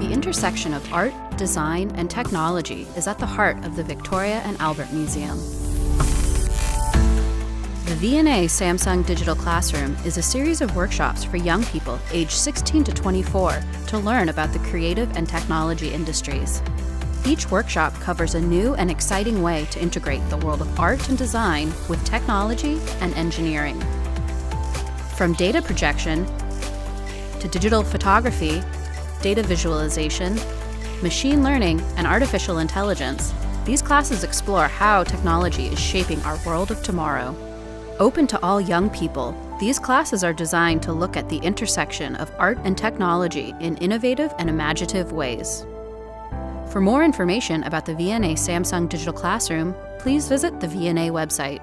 The intersection of art, design, and technology is at the heart of the Victoria and Albert Museum. The V&A Samsung Digital Classroom is a series of workshops for young people aged 16 to 24 to learn about the creative and technology industries. Each workshop covers a new and exciting way to integrate the world of art and design with technology and engineering. From data projection to digital photography, data visualization, machine learning, and artificial intelligence, these classes explore how technology is shaping our world of tomorrow. Open to all young people, these classes are designed to look at the intersection of art and technology in innovative and imaginative ways. For more information about the V&A Samsung Digital Classroom, please visit the V&A website.